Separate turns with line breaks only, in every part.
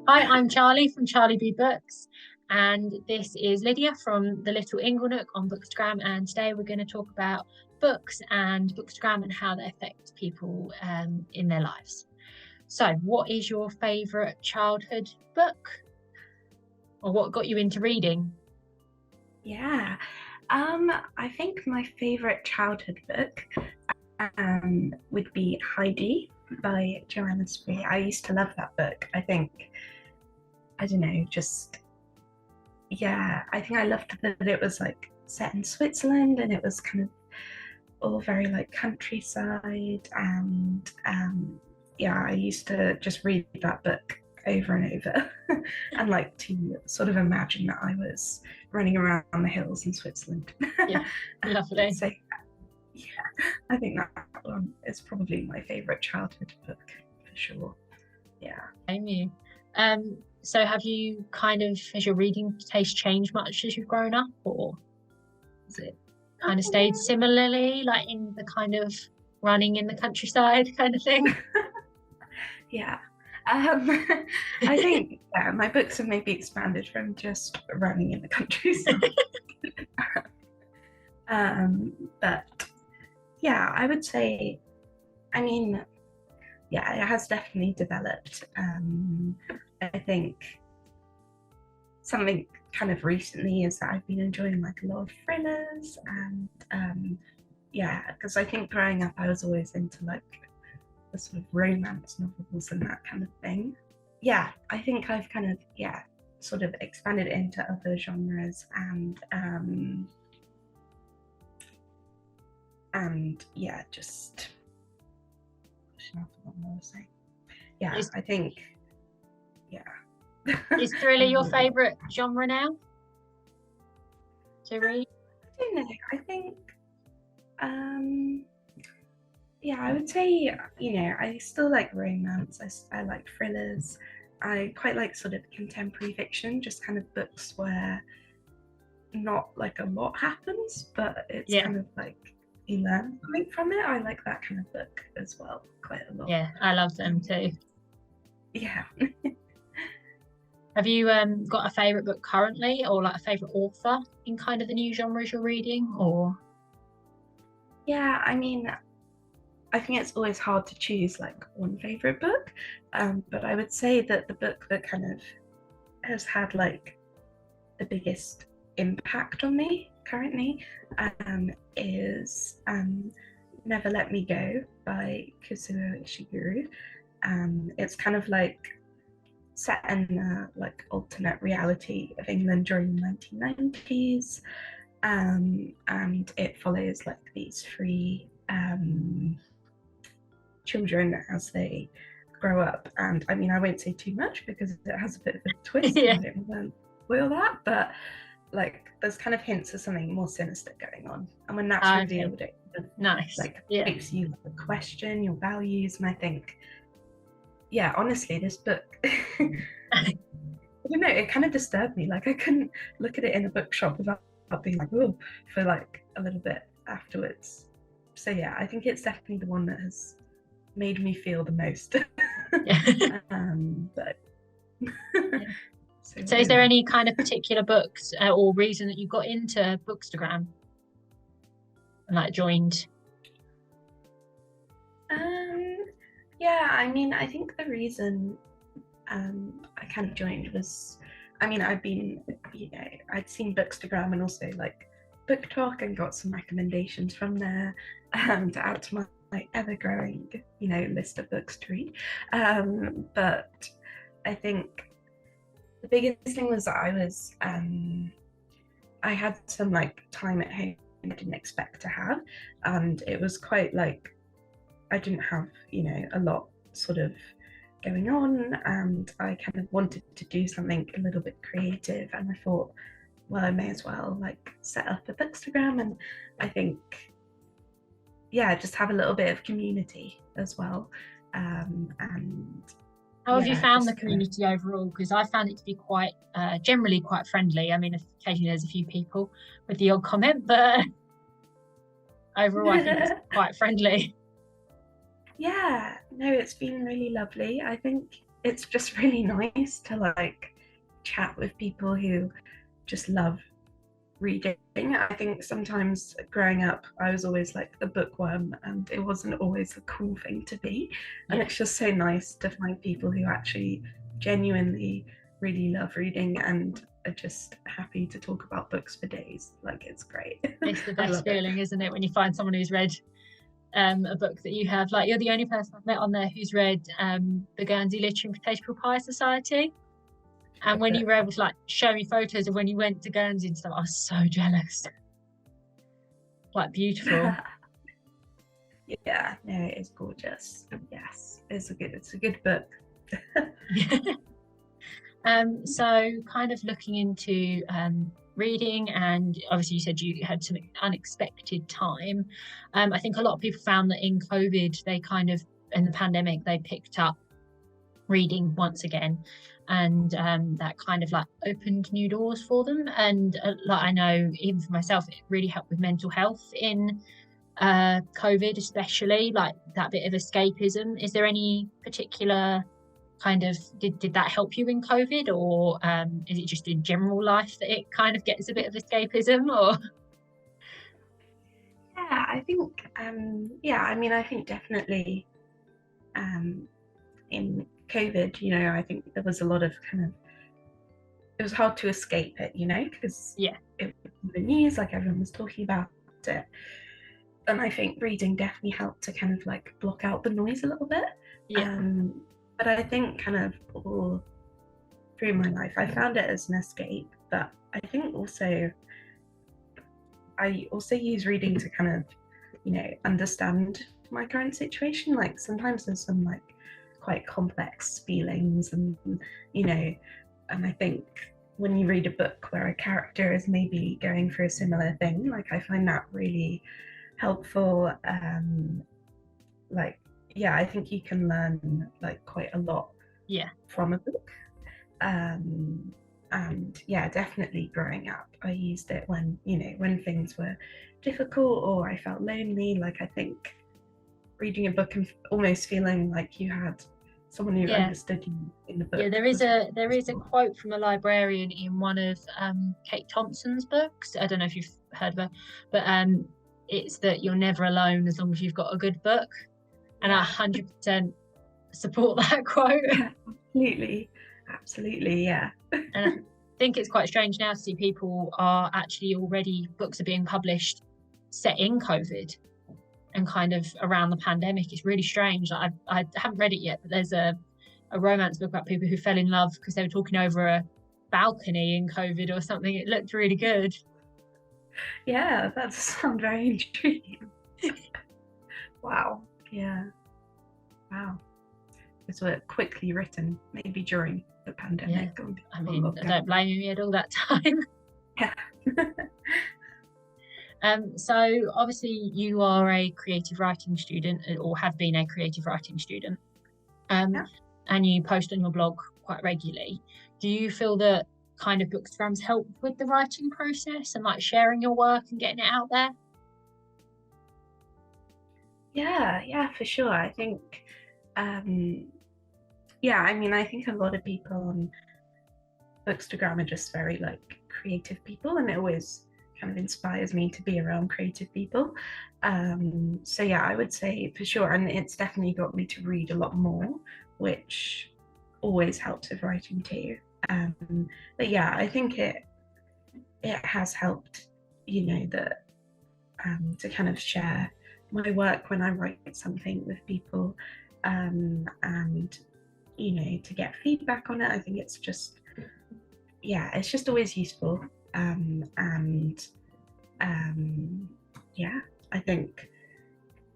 Hi, I'm Charlie from Charlie B Books, and this is Lydia from the Thelittleinglenook on Bookstagram. And today we're going to talk about books and Bookstagram and how they affect people in their lives. So, what is your favourite childhood book, or what got you into reading?
Yeah. I think my favorite childhood book would be Heidi by Joanna Spree. I used to love that book. I don't know, just yeah, I think I loved that it was like set in Switzerland and it was kind of all very like countryside and yeah, I used to just read that book over and over and like to sort of imagine that I was running around the hills in Switzerland.
Yeah, lovely.
So yeah, I think that one is probably my favorite childhood book for sure. Yeah.
Same you. So has your reading taste changed much as you've grown up, or has it kind of stayed
Um,
similarly, like in the kind of running in the countryside kind of thing?
yeah. Um, I think yeah, my books have maybe expanded from just running in the countryside. But yeah, I would say, I mean, yeah, it has definitely developed. I think something kind of recently is that I've been enjoying like a lot of thrillers and yeah, because I think growing up I was always into like the sort of romance novels and that kind of thing. Yeah, I think I've kind of yeah sort of expanded into other genres and yeah, just I forgot what I was saying. Yeah,
Is
I think yeah.
is thriller your
I
favourite genre now to read?
don't know. I think um yeah, I would say, you know, I still like romance. I like thrillers. I quite like sort of contemporary fiction, just kind of books where not like a lot happens, but it's
Yeah,
kind of like you learn something from it. I like that kind of book as well, quite a lot.
yeah, I love them
Um,
too.
yeah.
Have you got a favourite book currently, or like a favourite author in kind of the new genres you're reading, or
Yeah, I mean, I think it's always hard to choose like one favorite book, but I would say that the book that kind of has had like the biggest impact on me currently is Never Let Me Go by Kazuo Ishiguro. It's kind of like set in the like alternate reality of England during the 1990s, and it follows like these three children as they grow up. And I mean, I won't say too much because it has a bit of a twist and
yeah,
I don't want to spoil that, but like there's kind of hints of something more sinister going on. And when that's
okay,
revealed, it
nice,
like
yeah,
makes you question your values. And I think, yeah, honestly, this book, I don't know, it kind of disturbed me. Like I couldn't look at it in a bookshop without being like, oh, for like a little bit afterwards. So yeah, I think it's definitely the one that has made me feel the most.
yeah.
But
Yeah.
so I
So, is
don't
there
know.
any kind of particular books or reason that you got into Bookstagram and like joined?
Um, yeah, I mean, I think the reason I kind of joined was, I mean, I've been, you know, I'd seen Bookstagram and also like Book Talk and got some recommendations from there to add to my ever-growing, you know, list of books to read. But I think the biggest thing was that I had some like time at home I didn't expect to have, and it was quite like I didn't have, you know, a lot sort of going on, and I kind of wanted to do something a little bit creative, and I thought, well, I may as well like set up a Bookstagram, and I think, yeah, just have a little bit of community as well, and
How have you
yeah,
found the
just kind of
community overall? Because I found it to be quite generally quite friendly. I mean, occasionally there's a few people with the odd comment, but overall I think it's quite friendly.
yeah, no, it's been really lovely. I think it's just really nice to like chat with people who just love reading. I think sometimes growing up, I was always like the bookworm, and it wasn't always a cool thing to be. And it's just so nice to find people who actually genuinely really love reading and are just happy to talk about books for days. Like, it's great.
It's the best feeling, isn't it, when you find someone who's read a book that you have. Like, you're the only person I've met on there who's read the Guernsey Literary and Potato Pie Society. And when you were able to like show me photos of when you went to Guernsey and stuff, I was so jealous. Quite beautiful.
Yeah, no, it is gorgeous. Yes, it's a good book.
So kind of looking into reading, and obviously you said you had some unexpected time. I think a lot of people found that in COVID, they kind of, in the pandemic, they picked up reading once again, and that kind of like opened new doors for them. And like, I know even for myself, it really helped with mental health in COVID, especially like that bit of escapism. Is there any particular kind of, did that help you in COVID, or is it just in general life that it kind of gets a bit of escapism? Or
yeah, I think I think definitely in COVID, I think there was a lot of kind of, it was hard to escape it, because it was in the news, like everyone was talking about it. And I think reading definitely helped to kind of like block out the noise a little bit. But I think kind of all through my life, I found it as an escape. But I think I also use reading to kind of, understand my current situation. Like sometimes there's some like quite complex feelings, and and I think when you read a book where a character is maybe going through a similar thing, like I find that really helpful. I think you can learn like quite a lot from a book. And definitely growing up, I used it when things were difficult or I felt lonely. Like I think reading a book and almost feeling like you had someone who understood you in the book.
Yeah, there is a quote from a librarian in one of Kate Thompson's books. I don't know if you've heard of her, but it's that you're never alone as long as you've got a good book. And I 100% support that quote.
Absolutely, yeah.
And I think it's quite strange now to see people are actually already, books are being published set in COVID and kind of around the pandemic. It's really strange. I haven't read it yet, but there's a romance book about people who fell in love because they were talking over a balcony in COVID or something. It looked really good.
Yeah, that sounds very intriguing. Wow. Yeah. Wow. It was quickly written, maybe during the pandemic.
Yeah. I mean, I don't blame you, at all that time.
Yeah.
So obviously you are a creative writing student, or have been a creative writing student, and you post on your blog quite regularly. Do you feel that kind of Bookstagram's help with the writing process and like sharing your work and getting it out there?
Yeah, for sure. I think, I mean, I think a lot of people on Bookstagram are just very like creative people, and it always kind of inspires me to be around creative people. So yeah, I would say for sure, and it's definitely got me to read a lot more, which always helps with writing too. But yeah, I think it has helped, that to kind of share my work when I write something with people, and to get feedback on it. I think it's just always useful. I think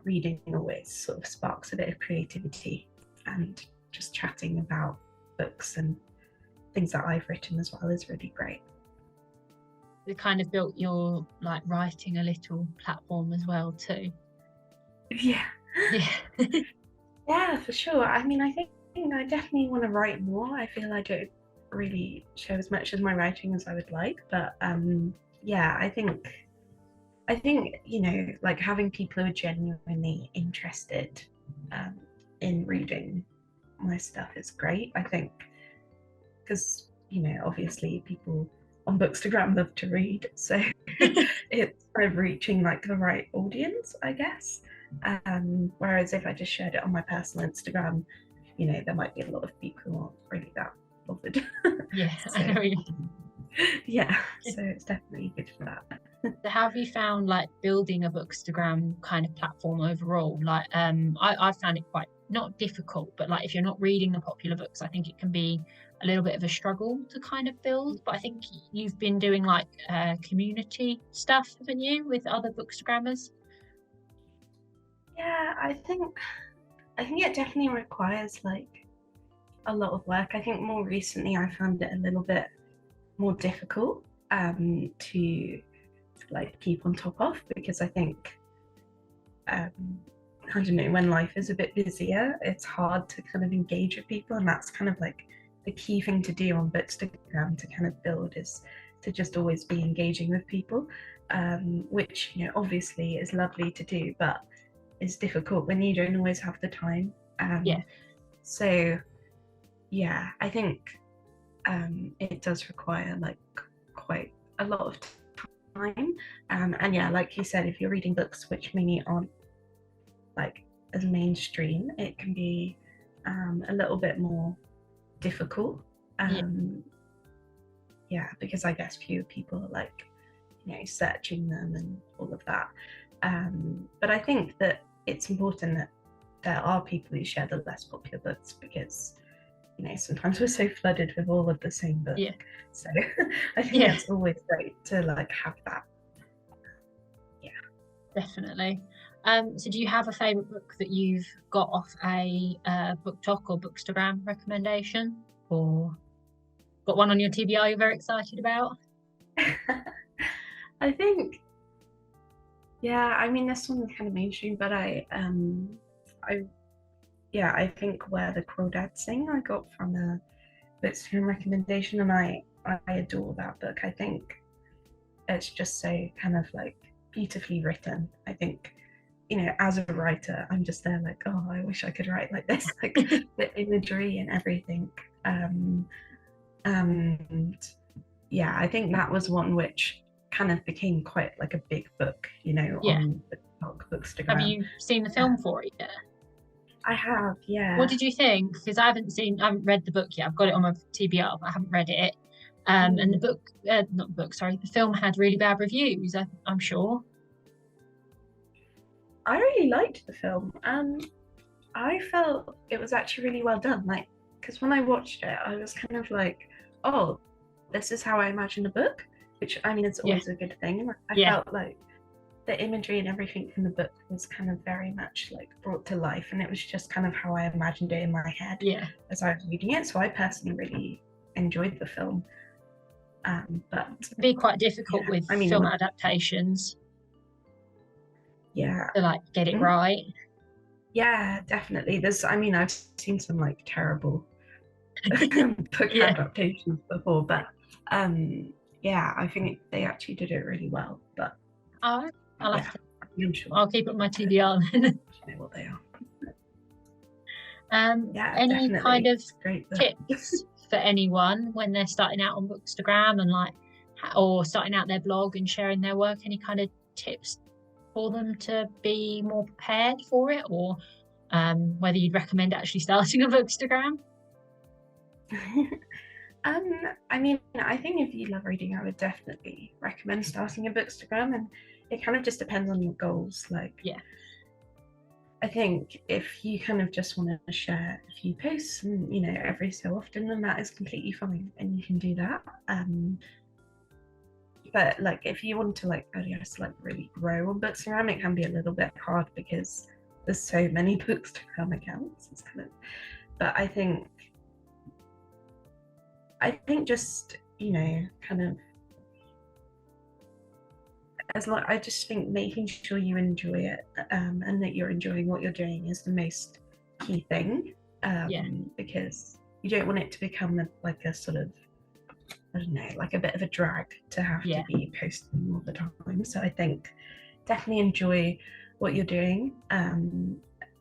reading always sort of sparks a bit of creativity, and just chatting about books and things that I've written as well is really great.
It kind of built your like writing a little platform as well too.
Yeah. Yeah, for sure. I mean, I think I definitely want to write more. I feel I don't really show as much of my writing as I would like, but I think like having people who are genuinely interested in reading my stuff is great. I think because, you know, obviously people on Bookstagram love to read, so it's kind of reaching like the right audience, I guess. Whereas if I just shared it on my personal Instagram, you know, there might be a lot of people who aren't really that bothered.
Yeah,
So,
I know you.
yeah, so it's definitely good for that.
So how have you found like building a Bookstagram kind of platform overall? Like I found it quite not difficult, but like if you're not reading the popular books, I think it can be a little bit of a struggle to kind of build. But I think you've been doing like community stuff, haven't you, with other Bookstagrammers?
Yeah, I think it definitely requires like a lot of work. I think more recently I found it a little bit more difficult to like keep on top of, because I think I don't know, when life is a bit busier, it's hard to kind of engage with people, and that's kind of like the key thing to do on Bookstagram to kind of build, is to just always be engaging with people, which, you know, obviously is lovely to do, but is difficult when you don't always have the time.
Yeah.
So yeah, I think it does require like quite a lot of time. And yeah, like you said, if you're reading books which maybe aren't like as mainstream, it can be a little bit more difficult. Yeah, because I guess fewer people are like, you know, searching them and all of that. But I think that it's important that there are people who share the less popular books, because, you know, sometimes we're so flooded with all of the same book.
Yeah.
So I think it's always great to like have that. Yeah,
Definitely. So do you have a favourite book that you've got off a BookTok or Bookstagram recommendation, or got one on your TBR you're very excited about?
I think, yeah, I mean, this one's kind of mainstream, but I think Where the Crawdads Sing I got from a Bookstagram recommendation, and I adore that book. I think it's just so kind of like beautifully written. I think, you know, as a writer, I'm just there like, oh, I wish I could write like this, like the imagery and everything. And yeah, I think that was one which kind of became quite like a big book, you know, on Bookstagram.
Have you seen the film for it yet?
I have, yeah.
What did you think? Because I haven't read the book yet. I've got it on my TBR, but I haven't read it. And the book, not the book, sorry, the film had really bad reviews, I'm sure.
I really liked the film. I felt it was actually really well done. Like, because when I watched it, I was kind of like, oh, this is how I imagine a book, which, I mean, it's always a good thing. I felt like the imagery and everything from the book was kind of very much like brought to life, and it was just kind of how I imagined it in my head as I was reading it. So I personally really enjoyed the film. But
it'd be quite difficult with film adaptations.
Yeah.
To like get it right.
Yeah, definitely. I've seen some like terrible book adaptations before, but yeah, I think they actually did it really well. But
I'll keep it on my TBR then.
I know what they are.
Any kind of tips for anyone when they're starting out on Bookstagram and like, or starting out their blog and sharing their work? Any kind of tips for them to be more prepared for it, or whether you'd recommend actually starting a Bookstagram?
I mean, I think if you love reading, I would definitely recommend starting a Bookstagram, and it kind of just depends on your goals. Like, I think if you kind of just want to share a few posts, and, you know, every so often, then that is completely fine, and you can do that. But like, if you want to like, really grow on Bookstagram, it can be a little bit hard because there's so many Bookstagram accounts. It's kind of, but I think just, you know, kind of, I just think making sure you enjoy it, and that you're enjoying what you're doing is the most key thing. Because you don't want it to become like a sort of, I don't know, like a bit of a drag to have to be posting all the time. So I think definitely enjoy what you're doing,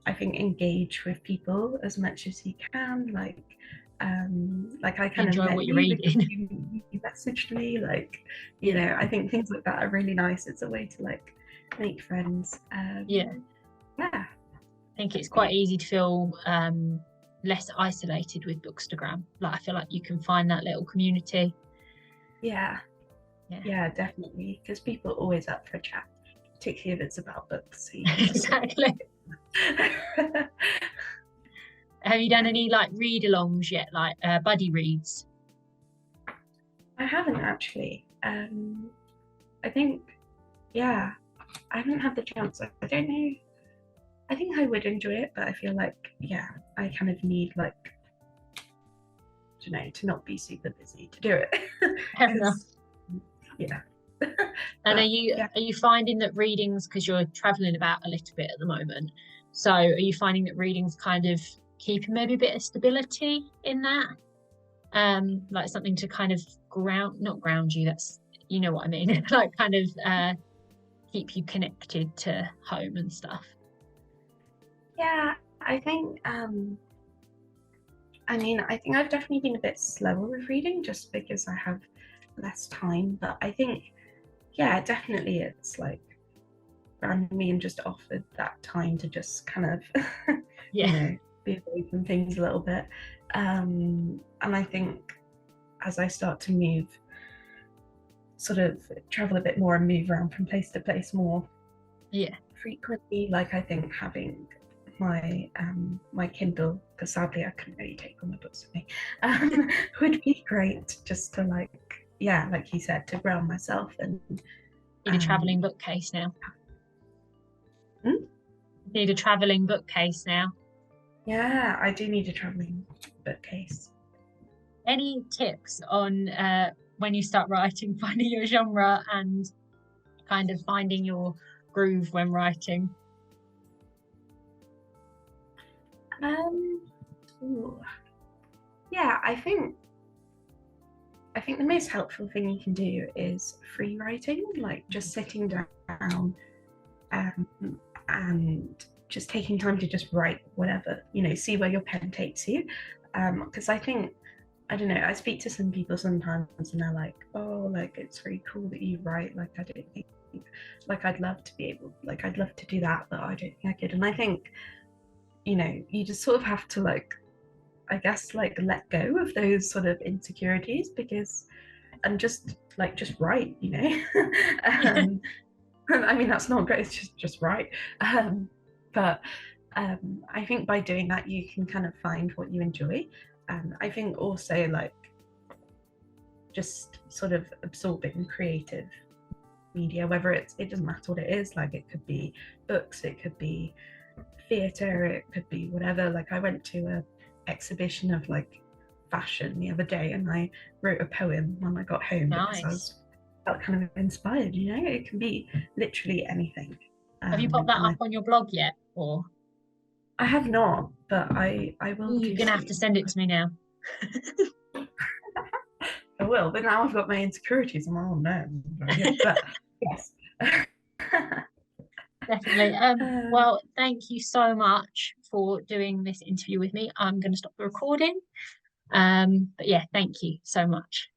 I think engage with people as much as you can. Like I kind of
Enjoy what
met
you're
you because
reading.
you messaged me, like, you know, I think things like that are really nice. It's a way to like make friends.
Yeah.
Yeah.
I think it's quite easy to feel less isolated with Bookstagram. Like I feel like you can find that little community.
Yeah.
Yeah.
Yeah, definitely. Because people are always up for a chat, particularly if it's about books. So you can just
Exactly. Have you done any like read-alongs yet, like buddy reads?
I haven't actually. I think, yeah, I haven't had the chance. I don't know. I think I would enjoy it, but I feel like, yeah, I kind of need like, I don't know, to not be super busy to do it.
Fair enough.
Yeah.
And
But, yeah.
are you finding that readings, because you're traveling about a little bit at the moment, so are you finding that readings kind of keeping maybe a bit of stability in that? Like something to kind of not ground you, that's, you know what I mean, like kind of keep you connected to home and stuff.
Yeah, I think I mean, I think I've definitely been a bit slower with reading just because I have less time. But I think, yeah, definitely it's like grounded me and just offered that time to just kind of,
Yeah.
you know, be away from things a little bit. And I think as I start to move, sort of travel a bit more and move around from place to place more
Yeah.
frequently, like I think having my Kindle, because sadly I couldn't really take all my books with me, would be great just to like, yeah, like you said, to ground myself and
Need a traveling bookcase now.
Hmm?
Need a traveling bookcase now.
Yeah, I do need a traveling bookcase.
Any tips on when you start writing, finding your genre and kind of finding your groove when writing?
Ooh. Yeah, I think the most helpful thing you can do is free writing, like just sitting down um, and just taking time to just write whatever, you know, see where your pen takes you. Because I think, I don't know, I speak to some people sometimes and they're like, oh, like it's really cool that you write. Like, I don't think, like, I'd love to be able, like, I'd love to do that, but I don't think I could. And I think, you know, you just sort of have to, like, I guess, like, let go of those sort of insecurities because, and just, like, just write, you know? I mean, that's not great, it's just right. But I think by doing that, you can kind of find what you enjoy. I think also, like, just sort of absorbing creative media, whether it doesn't matter what it is, like, it could be books, it could be theatre, it could be whatever. Like, I went to a exhibition of, like, fashion the other day and I wrote a poem when I got home because I felt kind of inspired, you know? It can be literally anything.
Have you put that up on your blog yet? Or
I have not, but I will do
you're gonna have to send it to me now.
I will, but now I've got my insecurities. I'm all no. But yes.
Definitely. Well, thank you so much for doing this interview with me. I'm going to stop the recording. But yeah, thank you so much.